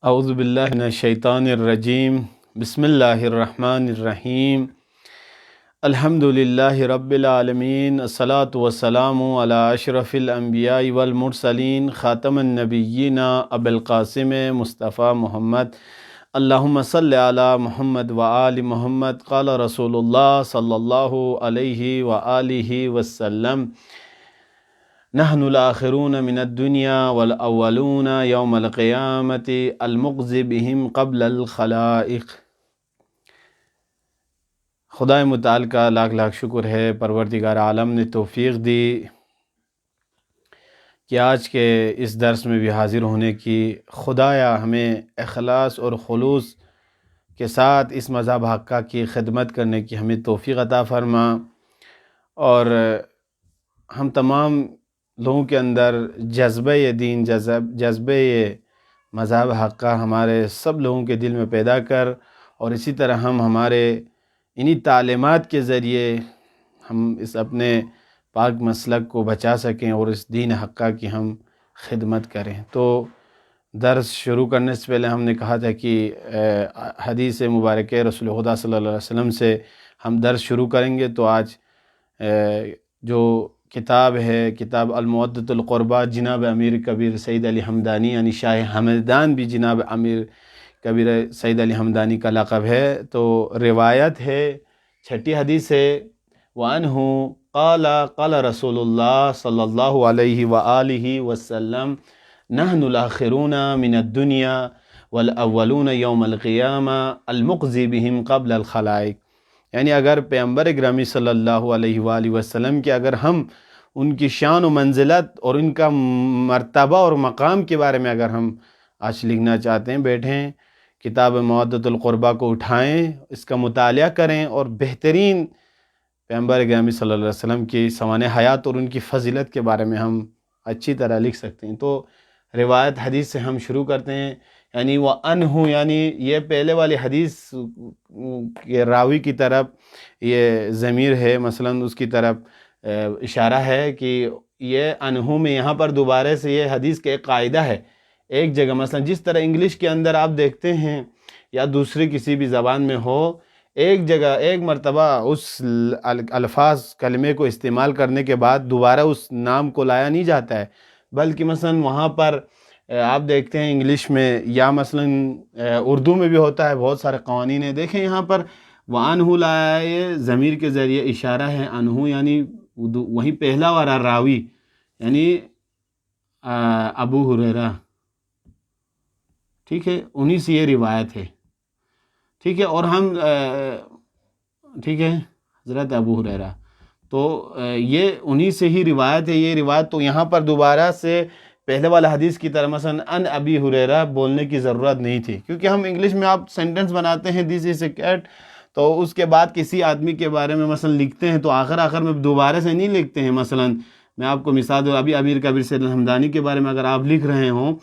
اعوذ باللہ من الشیطان الرجیم بسم اللہ الرحمن الرحیم الحمد للہ رب العالمین الصلاۃ والسلام علی اشرف الانبیاء والمرسلین خاتم النبیین ابو القاسم مصطفیٰ محمد اللہم صلی علی محمد وآل محمد قال رسول اللہ صلی اللہ علیہ وآلہ وسلم نحن الآخرون من الدنیا والاولون یوم القیامت المقضی بہم قبل الخلائق۔ خدا متعال کا لاکھ لاکھ شکر ہے، پروردگار عالم نے توفیق دی کہ آج کے اس درس میں بھی حاضر ہونے کی۔ خدایا ہمیں اخلاص اور خلوص کے ساتھ اس مذہب حقہ کی خدمت کرنے کی ہمیں توفیق عطا فرما، اور ہم تمام لوگوں کے اندر جذبہ دین، جذبہ مذہب حقہ ہمارے سب لوگوں کے دل میں پیدا کر، اور اسی طرح ہم ہمارے انہی تعلیمات کے ذریعے ہم اس اپنے پاک مسلک کو بچا سکیں اور اس دین حقہ کی ہم خدمت کریں۔ تو درس شروع کرنے سے پہلے ہم نے کہا تھا کہ حدیث مبارک رسول خدا صلی اللہ علیہ وسلم سے ہم درس شروع کریں گے۔ تو آج جو کتاب ہے، کتاب المودۃ القربیٰ، جناب امیر کبیر سید علی حمدانی یعنی شاہ ہمدان بھی جناب امیر کبیر سید علی حمدانی کا لقب ہے۔ تو روایت ہے، چھٹی حدیث ہے، وَأَنْهُ قَالَ قَالَ رسول اللہ صلی اللہ علیہ وآلہ وسلم نحن الآخرون من الدنیا والاولون یوم القیامہ المقضی بہم قبل الخلائق۔ یعنی اگر پیغمبر گرامی صلی اللہ علیہ وآلہ وسلم کے اگر ہم ان کی شان و منزلت اور ان کا مرتبہ اور مقام کے بارے میں اگر ہم آج لکھنا چاہتے ہیں، بیٹھیں کتاب مودۃ القربیٰ کو اٹھائیں، اس کا مطالعہ کریں اور بہترین پیغمبر گرامی صلی اللہ علیہ وسلم کی سوانح حیات اور ان کی فضیلت کے بارے میں ہم اچھی طرح لکھ سکتے ہیں۔ تو روایت حدیث سے ہم شروع کرتے ہیں، یعنی وَأَنْهُ، یعنی یہ پہلے والی حدیث کے راوی کی طرف یہ ضمیر ہے، مثلا اس کی طرف اشارہ ہے کہ یہ انہو میں یہاں پر دوبارہ سے یہ حدیث کا ایک قاعدہ ہے۔ ایک جگہ مثلا جس طرح انگلش کے اندر آپ دیکھتے ہیں یا دوسری کسی بھی زبان میں ہو، ایک جگہ ایک مرتبہ اس الفاظ کلمے کو استعمال کرنے کے بعد دوبارہ اس نام کو لایا نہیں جاتا ہے، بلکہ مثلا وہاں پر آپ دیکھتے ہیں انگلش میں یا مثلا اردو میں بھی ہوتا ہے، بہت سارے قوانین ہیں۔ دیکھیں یہاں پر وَأَنْهُ لایا ہے، یہ ضمیر کے ذریعے اشارہ ہے، انہو یعنی وہیں پہلا والا راوی یعنی ابو ہریرہ، ٹھیک ہے، انہی سے یہ روایت ہے، ٹھیک ہے، اور ہم ٹھیک ہے حضرت ابو ہریرہ، تو یہ انہی سے ہی روایت ہے۔ یہ روایت تو یہاں پر دوبارہ سے پہلے والا حدیث کی طرح مثلا ان ابی ہریرہ بولنے کی ضرورت نہیں تھی، کیونکہ ہم انگلش میں آپ سینٹنس بناتے ہیں دس از اے کیٹ، تو اس کے بعد کسی آدمی کے بارے میں مثلا لکھتے ہیں تو آخر میں دوبارہ سے نہیں لکھتے ہیں۔ مثلا میں آپ کو مثال دوں، ابھی امیر کبیر سید الحمدانی کے بارے میں اگر آپ لکھ رہے ہوں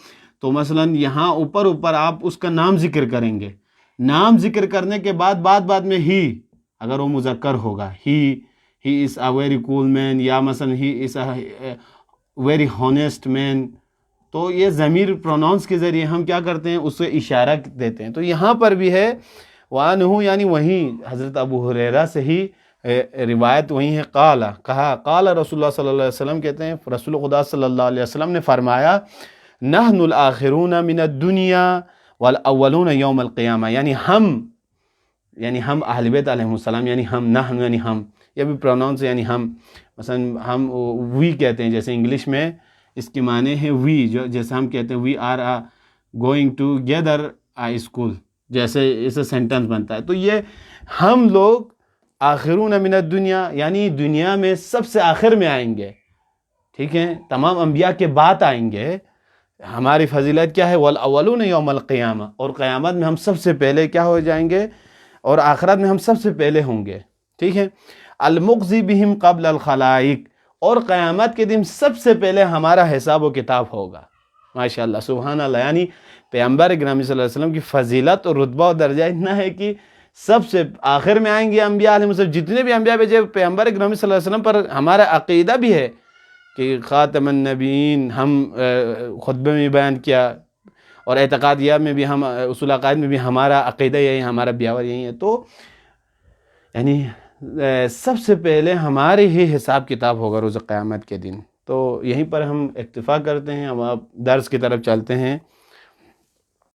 تو مثلا یہاں اوپر آپ اس کا نام ذکر کریں گے، نام ذکر کرنے کے بعد میں ہی، اگر وہ مذکر ہوگا، ہی از اے ویری کول مین، یا مثلا ہی از اے ویری ہونیسٹ مین، تو یہ ضمیر پروناؤنس کے ذریعے ہم کیا کرتے ہیں، اس سے اشارہ دیتے ہیں۔ تو یہاں پر بھی ہے وَأَنْهُ، یعنی وہیں حضرت ابو ہریرہ سے ہی روایت وہیں ہے، کہا قال رسول اللہ صلی اللہ علیہ وسلم، کہتے ہیں رسول خدا صلی اللہ علیہ وسلم نے فرمایا نحن الآخرون من الدنیا والاولون یوم القیامہ، یعنی ہم اہل بیت علیہ السلام، یعنی ہم، نحن یعنی ہم، یہ بھی پروناؤنس یعنی ہم، مثلا ہم وی کہتے ہیں، جیسے انگلش میں اس کے معنی ہے وی، جیسے ہم کہتے ہیں we are going to gather school, جیسے اسے سینٹنس بنتا ہے۔ تو یہ ہم لوگ آخرون من الدنیا یعنی دنیا میں سب سے آخر میں آئیں گے، ٹھیک ہے، تمام انبیاء کے بعد آئیں گے۔ ہماری فضیلت کیا ہے، والاولون یوم القیامہ، اور قیامت میں ہم سب سے پہلے کیا ہو جائیں گے، اور آخرت میں ہم سب سے پہلے ہوں گے، ٹھیک ہے۔ المقضی بہم قبل الخلائق، اور قیامت کے دن سب سے پہلے ہمارا حساب و کتاب ہوگا۔ ماشاءاللہ، سبحان اللہ، یعنی پیغمبر گرامی صلی اللہ علیہ وسلم کی فضیلت اور رتبہ و درجہ اتنا ہے کہ سب سے آخر میں آئیں گے انبیاء علیہ السلام، جتنے بھی انبیاء بھیجے پیغمبر گرامی صلی اللہ علیہ وسلم پر ہمارا عقیدہ بھی ہے کہ خاتم النبیین، ہم خطبے میں بیان کیا، اور اعتقادیات میں بھی ہم اصول عقائد میں بھی ہمارا عقیدہ یہی ہے، ہمارا بیاور یہی ہے. تو یعنی سب سے پہلے ہمارے ہی حساب کتاب ہوگا روز قیامت کے دن. تو یہیں پر ہم اکتفا کرتے ہیں، ہم اب درس کی طرف چلتے ہیں.